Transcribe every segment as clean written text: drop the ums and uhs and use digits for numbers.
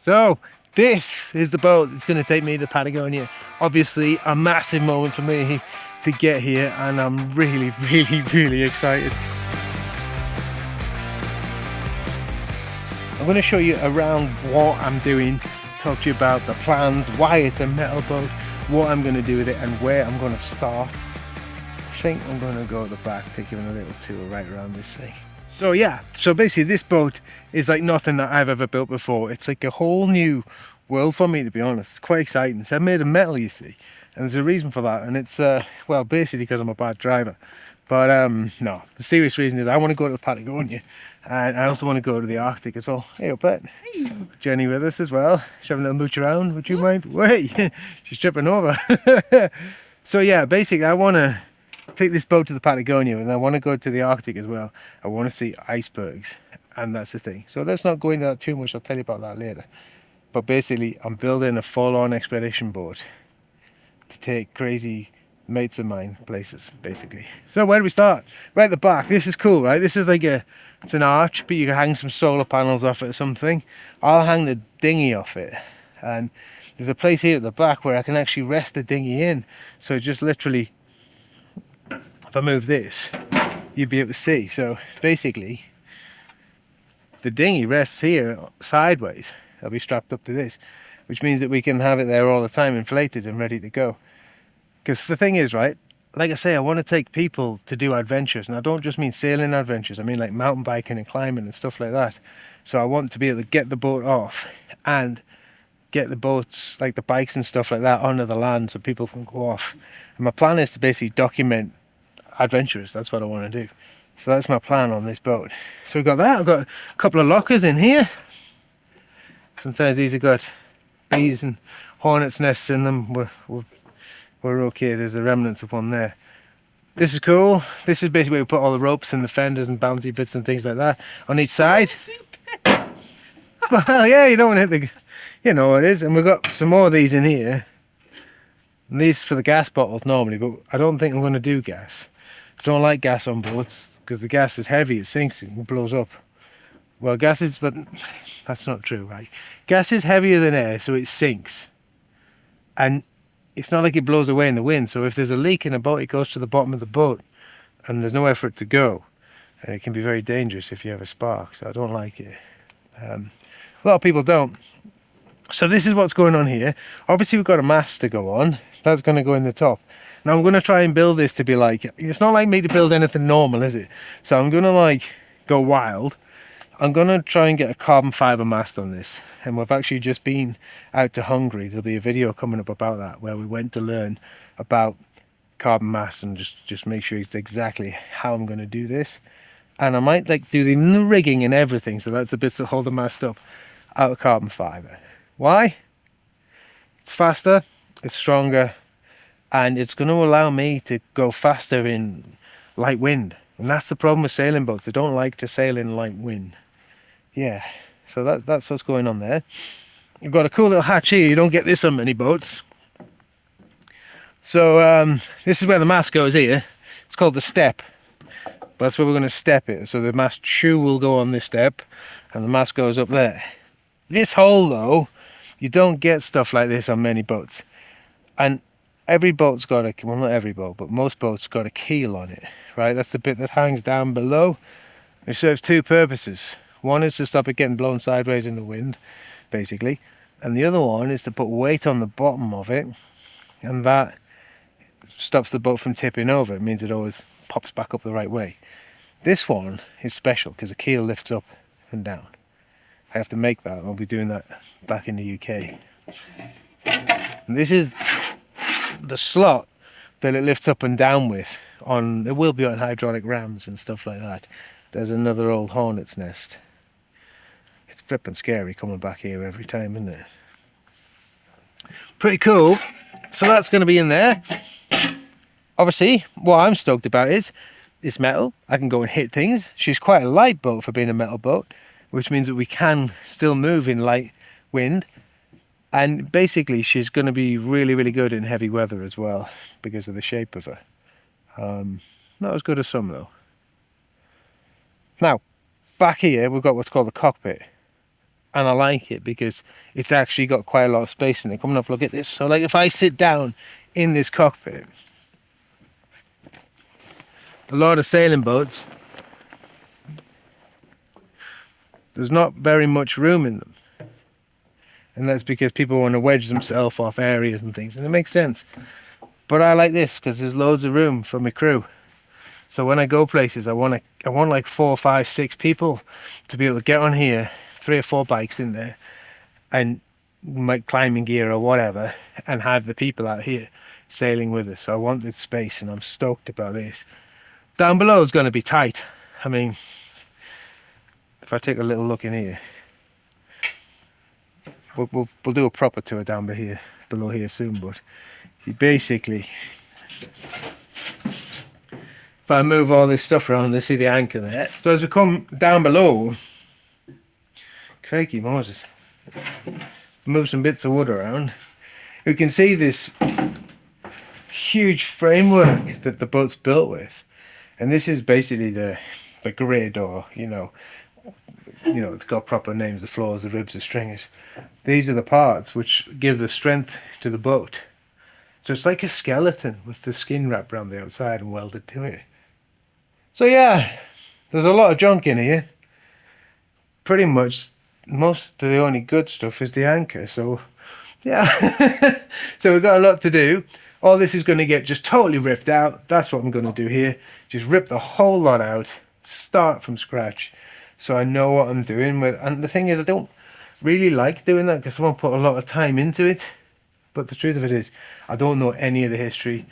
So this is the boat that's going to take me to Patagonia. Obviously a massive moment for me to get here, and I'm really excited. I'm going to show you around what I'm doing, talk to you about the plans, why it's a metal boat, what I'm going to do with it, and where I'm going to start. I think I'm going to go at the back, take you on a little tour right around this thing. So yeah, so basically this boat is like nothing that I've ever built before. It's like a whole new world for me, to be honest. It's quite exciting. So I made of metal, you see, and there's a reason for that, and it's well, basically because I'm a bad driver. But no, the serious reason is I want to go to Patagonia, and I also want to go to the Arctic as well. Hey, up it. Hey. Jenny with us as well. She's having a little mooch around. Would you mind? Wait, she's tripping over. So yeah, basically I want to take this boat to the Patagonia, and I want to go to the Arctic as well. I want to see icebergs, and that's the thing. So let's not go into that too much. I'll tell you about that later. But basically I'm building a full-on expedition boat to take crazy mates of mine places, basically. So where do we start? Right at the back. This is cool, right? This is like it's an arch, but you can hang some solar panels off it or something. I'll hang the dinghy off it, and there's a place here at the back where I can actually rest the dinghy in. So just literally, if I move this, you'd be able to see. So basically the dinghy rests here sideways. I'll be strapped up to this, which means that we can have it there all the time, inflated and ready to go. Because the thing is, right, like I say, I want to take people to do adventures, and I don't just mean sailing adventures, I mean like mountain biking and climbing and stuff like that. So I want to be able to get the boat off and get the boats, like the bikes and stuff like that, onto the land so people can go off. And my plan is to basically document adventures. That's what I want to do. So that's my plan on this boat. So we've got that. I've got a couple of lockers in here. Sometimes these have got bees and hornets' nests in them. We're okay. There's a remnants of one there. This is cool. This is basically where we put all the ropes and the fenders and bouncy bits and things like that on each side. Well, yeah, you don't want to hit the... You know what it is. And we've got some more of these in here. And these for the gas bottles normally, but I don't think I'm going to do gas. I don't like gas on boats because the gas is heavy. It sinks and blows up. Well, gas is... But that's not true, right? Gas is heavier than air, so it sinks. And it's not like it blows away in the wind. So if there's a leak in a boat, it goes to the bottom of the boat and there's nowhere for it to go. And it can be very dangerous if you have a spark. So I don't like it. A lot of people don't. So this is what's going on here. Obviously we've got a mast to go on. That's going to go in the top. Now I'm going to try and build this to be like... It's not like me to build anything normal, is it? So I'm going to like go wild. I'm going to try and get a carbon fibre mast on this. And we've actually just been out to Hungary. There'll be a video coming up about that, where we went to learn about carbon mast and just make sure it's exactly how I'm going to do this. And I might like do the rigging and everything, so that's the bits that hold the mast up, out of carbon fibre. Why? It's faster, it's stronger, and it's going to allow me to go faster in light wind. And that's the problem with sailing boats. They don't like to sail in light wind. Yeah, so that's what's going on there. You've got a cool little hatch here. You don't get this on many boats. So this is where the mast goes here. It's called the step. But that's where we're going to step it. So the mast shoe will go on this step and the mast goes up there. This hole though, you don't get stuff like this on many boats. And every boat's got a, well not every boat, but most boats got a keel on it, right? That's the bit that hangs down below. It serves two purposes. One is to stop it getting blown sideways in the wind, basically. And the other one is to put weight on the bottom of it. And that stops the boat from tipping over. It means it always pops back up the right way. This one is special because the keel lifts up and down. I have to make that. I'll be doing that back in the UK. And this is the slot that it lifts up and down with. It will be on hydraulic rams and stuff like that. There's another old hornet's nest. It's flipping scary coming back here every time, isn't it? Pretty cool. So that's going to be in there. Obviously, what I'm stoked about is it's metal. I can go and hit things. She's quite a light boat for being a metal boat, which means that we can still move in light wind. And basically, she's going to be really good in heavy weather as well because of the shape of her. Not as good as some, though. Now, back here, we've got what's called the cockpit. and I like it because it's actually got quite a lot of space in it. Come and have a look at this. So like if I sit down in this cockpit, a lot of sailing boats, there's not very much room in them. And that's because people want to wedge themselves off areas and things, and it makes sense. But I like this because there's loads of room for my crew. So when I go places, I want like 4, 5, 6 people to be able to get on here, 3 or 4 bikes in there, and my climbing gear or whatever, and have the people out here sailing with us. So I wanted space, and I'm stoked about this. Down below is going to be tight. I mean, if I take a little look in here, we'll do a proper tour down below here soon. But you basically, if I move all this stuff around, they see the anchor there. So as we come down below, crikey Moses, move some bits of wood around, you can see this huge framework that the boat's built with. And this is basically the grid, or you know, it's got proper names: the floors, the ribs, the stringers. These are the parts which give the strength to the boat. So it's like a skeleton with the skin wrapped around the outside and welded to it. So yeah, there's a lot of junk in here. Pretty much most of the only good stuff is the anchor. So yeah, so we've got a lot to do. All this is going to get just totally ripped out. That's what I'm going to do here. Just rip the whole lot out, start from scratch, so I know what I'm doing with. And the thing is, I don't really like doing that because I won't put a lot of time into it. But the truth of it is, I don't know any of the history.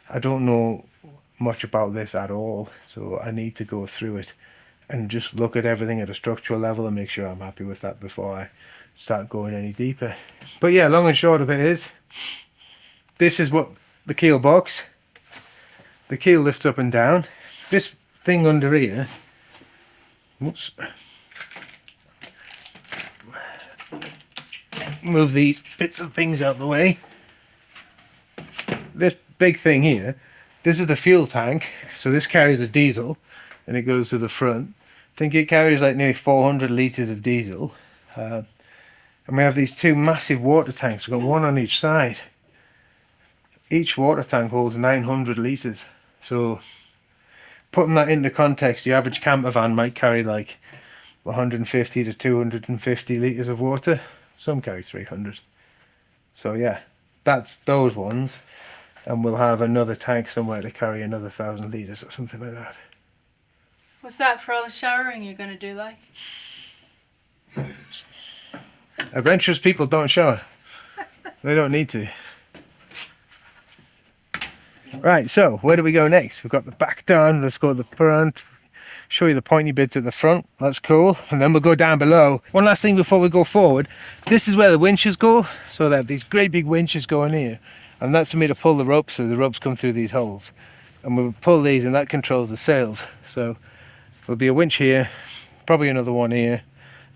I don't know much about this at all. So I need to go through it and just look at everything at a structural level and make sure I'm happy with that before I start going any deeper. But yeah, long and short of it is, this is what the keel box. The keel lifts up and down. This thing under here, whoops, move these bits of things out of the way. This big thing here, this is the fuel tank. So this carries a diesel and it goes to the front. I think it carries like nearly 400 litres of diesel. And we have these 2 massive water tanks. We've got one on each side. Each water tank holds 900 litres. So putting that into context, the average camper van might carry like 150 to 250 litres of water. Some carry 300. So yeah, that's those ones. And we'll have another tank somewhere to carry another 1,000 litres or something like that. What's that for all the showering you're going to do, like? Adventurous people don't shower. They don't need to. Right, so where do we go next? We've got the back down. Let's go to the front. Show you the pointy bits at the front. That's cool. And then we'll go down below. One last thing before we go forward. This is where the winches go. So that these great big winches go in here. And that's for me to pull the ropes, so the ropes come through these holes. And we'll pull these and that controls the sails. So there'll be a winch here, probably another one here,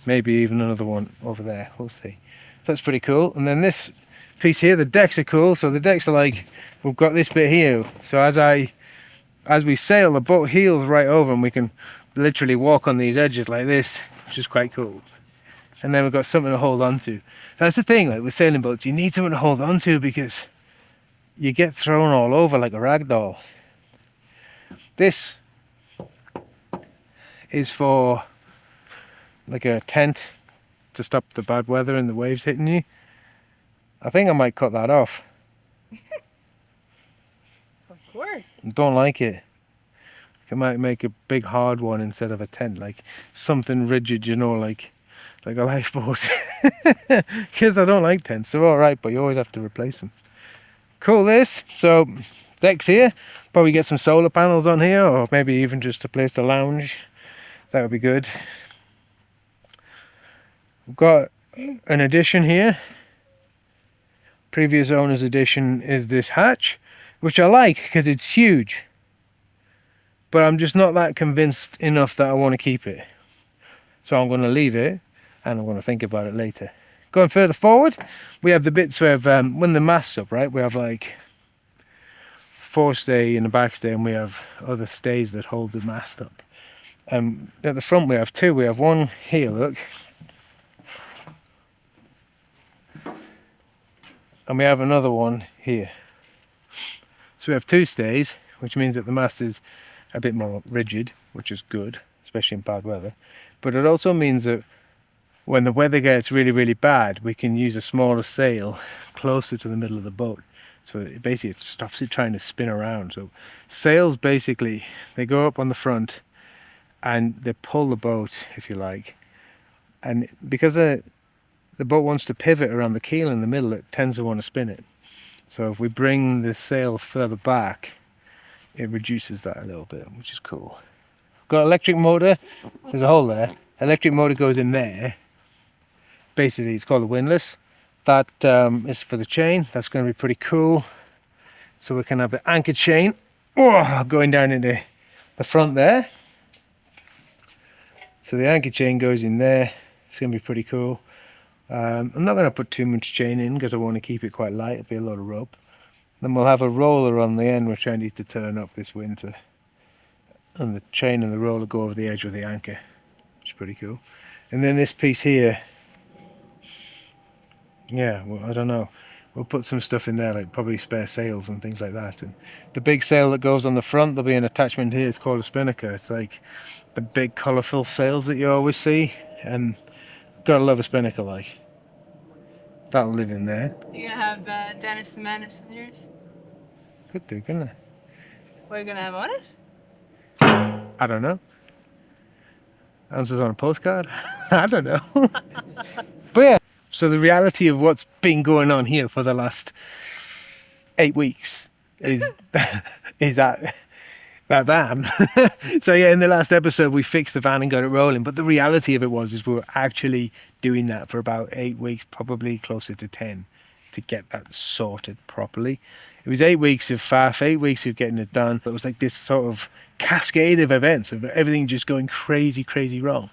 maybe even another one over there. We'll see. That's pretty cool. And then this piece here, the decks are cool. So the decks are like, we've got this bit here. So as we sail, the boat heels right over and we can literally walk on these edges like this, which is quite cool. And then we've got something to hold on to. That's the thing, like with sailing boats, you need something to hold on to because you get thrown all over like a rag doll. This is for like a tent to stop the bad weather and the waves hitting you. I think I might cut that off. Of course. Don't like it. I might make a big hard one instead of a tent, like something rigid, you know, like a lifeboat. Because I don't like tents. They're alright, but you always have to replace them. Cool this. So decks here. Probably get some solar panels on here, or maybe even just a place to lounge. That would be good. We've got an addition here. Previous owner's addition is this hatch, which I like because it's huge. But I'm just not that convinced enough that I want to keep it. So I'm going to leave it and I'm going to think about it later. Going further forward, we have the bits where when the mast's up, right, we have like forestay and a backstay, and we have other stays that hold the mast up. At the front we have 2. We have one here, look. and we have another one here. So we have 2 stays, which means that the mast is a bit more rigid, which is good, especially in bad weather. But it also means that when the weather gets really, really bad, we can use a smaller sail closer to the middle of the boat. So it stops it trying to spin around. So sails basically, they go up on the front and they pull the boat, if you like. And because the boat wants to pivot around the keel in the middle, it tends to want to spin it. So if we bring the sail further back, it reduces that a little bit, which is cool. Got electric motor, there's a hole there. Electric motor goes in there. Basically, it's called a windlass. That is for the chain. That's going to be pretty cool. So we can have the anchor chain going down into the front there. So the anchor chain goes in there. It's going to be pretty cool. I'm not going to put too much chain in because I want to keep it quite light. It'll be a lot of rope. Then we'll have a roller on the end which I need to turn up this winter. And the chain and the roller go over the edge with the anchor, which is pretty cool. And then this piece here, yeah, well, I don't know. We'll put some stuff in there, like probably spare sails and things like that. And the big sail that goes on the front, there'll be an attachment here. It's called a spinnaker. It's like the big colourful sails that you always see. And gotta love a spinnaker, like. That'll live in there. You're gonna have Dennis the Menace in yours? Could do, couldn't I? What are you gonna have on it? I don't know. Answers on a postcard? I don't know. But yeah, so the reality of what's been going on here for the last 8 weeks is that van. So yeah, in the last episode we fixed the van and got it rolling, but the reality of it is we were actually doing that for about 8 weeks, probably closer to 10, to get that sorted properly. It was 8 weeks of faff, 8 weeks of getting it done. It was like this sort of cascade of events of everything just going crazy, crazy wrong.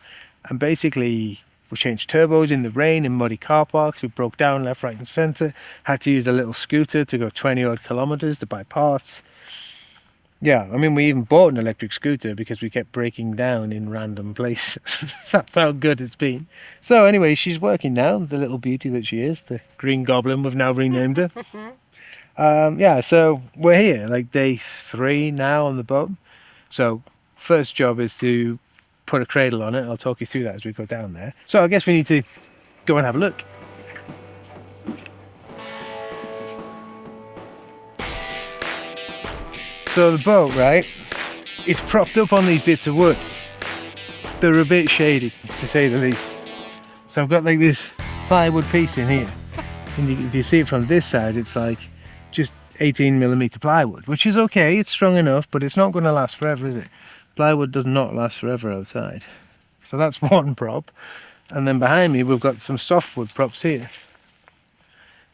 And basically, we changed turbos in the rain in muddy car parks. We broke down left, right and centre. Had to use a little scooter to go 20 odd kilometres to buy parts. Yeah, I mean, we even bought an electric scooter because we kept breaking down in random places. That's how good it's been. So anyway, she's working now, the little beauty that she is, the Green Goblin, we've now renamed her. Yeah, so we're here, like day 3 now on the boat. So first job is to put a cradle on it. I'll talk you through that as we go down there. So I guess we need to go and have a look. So the boat, right, it's propped up on these bits of wood. They're a bit shady, to say the least. So I've got like this plywood piece in here. And if you see it from this side, it's like just 18mm plywood, which is okay, it's strong enough, but it's not going to last forever, is it? Plywood does not last forever outside. So that's one prop. And then behind me, we've got some softwood props here.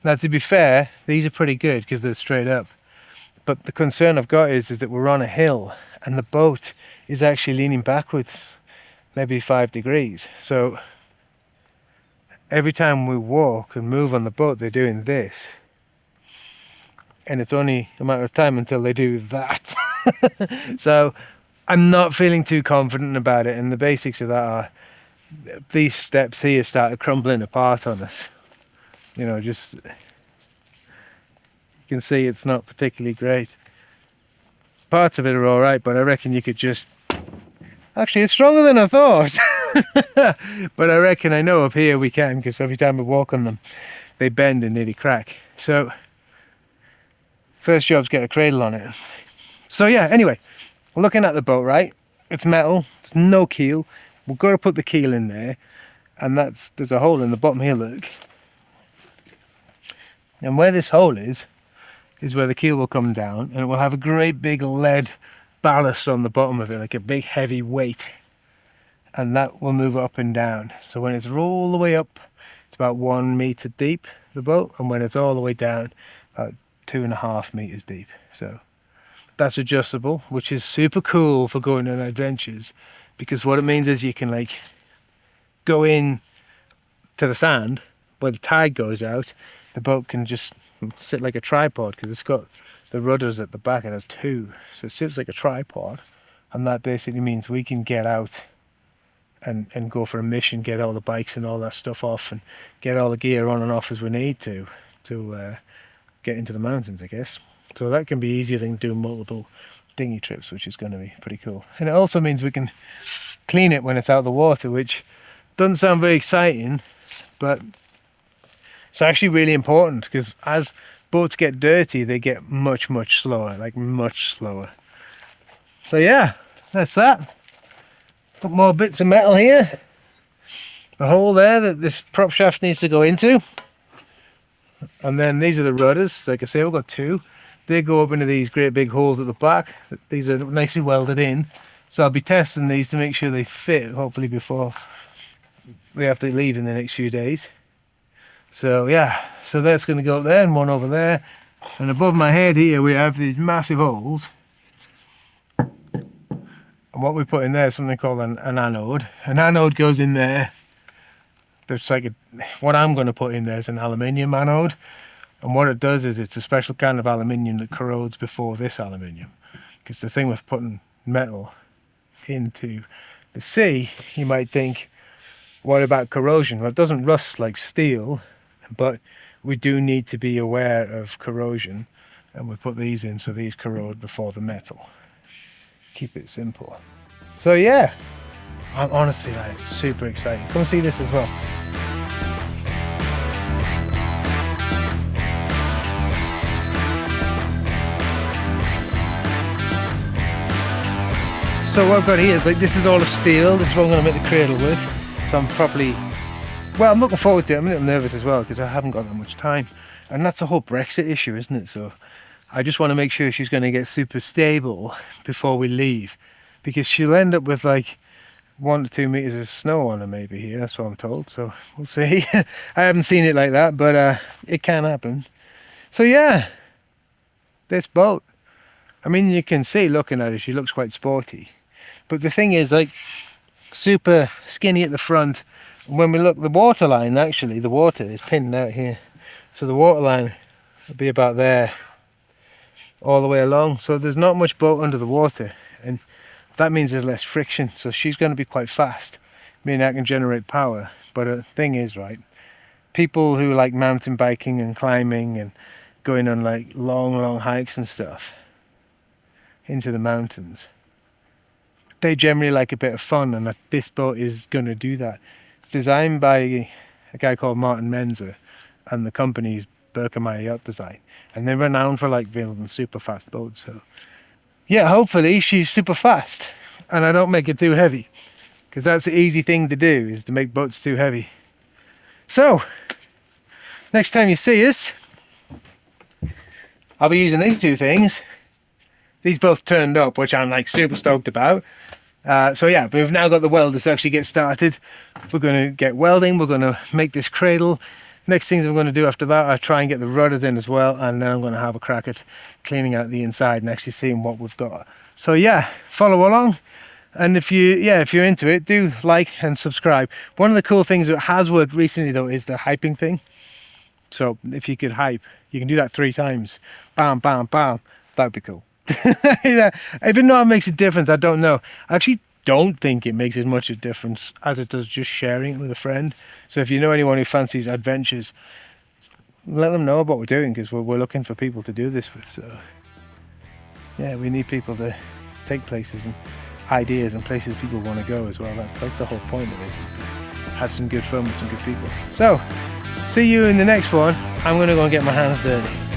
Now, to be fair, these are pretty good because they're straight up. But the concern I've got is that we're on a hill and the boat is actually leaning backwards, maybe 5 degrees. So every time we walk and move on the boat, they're doing this. And it's only a matter of time until they do that. So I'm not feeling too confident about it. And the basics of that are these steps here started crumbling apart on us. You know, just... You can see it's not particularly great. Parts of it are alright, but I reckon you could just... Actually, it's stronger than I thought. But I reckon I know up here we can, because every time we walk on them, they bend and nearly crack. So, first job's get a cradle on it. So yeah, anyway, looking at the boat, right? It's metal, there's no keel. We've got to put the keel in there. And there's a hole in the bottom here, look. And where this hole is where the keel will come down, and it will have a great big lead ballast on the bottom of it, like a big heavy weight. And that will move up and down. So when it's all the way up, it's about 1 metre deep, the boat, and when it's all the way down, about 2.5 metres deep. So that's adjustable, which is super cool for going on adventures, because what it means is you can like go in to the sand where the tide goes out. The boat can just sit like a tripod because it's got the rudders at the back. It has 2, so it sits like a tripod, and that basically means we can get out and go for a mission, get all the bikes and all that stuff off, and get all the gear on and off as we need to to get into the mountains, I guess. So that can be easier than doing multiple dinghy trips, which is going to be pretty cool. And it also means we can clean it when it's out of the water, which doesn't sound very exciting, but it's actually really important, because as boats get dirty, they get much, much slower, like much slower. So yeah, that's that. Got more bits of metal here. The hole there that this prop shaft needs to go into. And then these are the rudders. Like I say, we've got two. They go up into these great big holes at the back. These are nicely welded in. So I'll be testing these to make sure they fit, hopefully before we have to leave in the next few days. So yeah, so that's going to go up there and one over there. And above my head here we have these massive holes. And what we put in there is something called an anode. An anode goes in there. There's like what I'm going to put in there is an aluminium anode. And what it does is it's a special kind of aluminium that corrodes before this aluminium. Because the thing with putting metal into the sea, you might think, what about corrosion? Well, it doesn't rust like steel, but we do need to be aware of corrosion. And we put these in so these corrode before the metal. Keep it simple. So yeah, I'm honestly like super excited. Come see this as well. So what I've got here is like, this is all of steel. This is what I'm going to make the cradle with. So I'm probably, well, I'm looking forward to it. I'm a little nervous as well because I haven't got that much time. And that's the whole Brexit issue, isn't it? So I just want to make sure she's going to get super stable before we leave, because she'll end up with like 1 to 2 meters of snow on her maybe here. That's what I'm told. So we'll see. I haven't seen it like that, but it can happen. So yeah, this boat. I mean, you can see looking at her, she looks quite sporty. But the thing is, like, super skinny at the front. When we look, the water line, actually, the water is pinned out here. So the water line will be about there, all the way along. So there's not much boat under the water. And that means there's less friction. So she's going to be quite fast. Meaning I can generate power. But the thing is, right, people who like mountain biking and climbing and going on like long hikes and stuff into the mountains, they generally like a bit of fun, and this boat is going to do that. It's designed by a guy called Martin Menzer, and the company is Berkemeier Yacht Design, and they're renowned for like building super fast boats. So yeah, hopefully she's super fast and I don't make it too heavy, because that's the easy thing to do, is to make boats too heavy. So next time you see us, I'll be using these two things. These both turned up, which I'm like super stoked about. So yeah, but we've now got the welders to actually get started. We're going to get welding, we're going to make this cradle. Next things I'm going to do after that, I'll try and get the rudders in as well, and then I'm going to have a crack at cleaning out the inside and actually seeing what we've got. So yeah, follow along. And if you're into it, do like and subscribe. One of the cool things that has worked recently though is the hyping thing. So if you could hype, you can do that 3 times. Bam, bam, bam. That'd be cool. Yeah, even though it makes a difference, I don't know. I actually don't think it makes as much a difference as it does just sharing it with a friend. So if you know anyone who fancies adventures, let them know about what we're doing, because we're looking for people to do this with. So yeah, we need people to take places and ideas and places people want to go as well. That's the whole point of this, is to have some good fun with some good people. So see you in the next one. I'm going to go and get my hands dirty.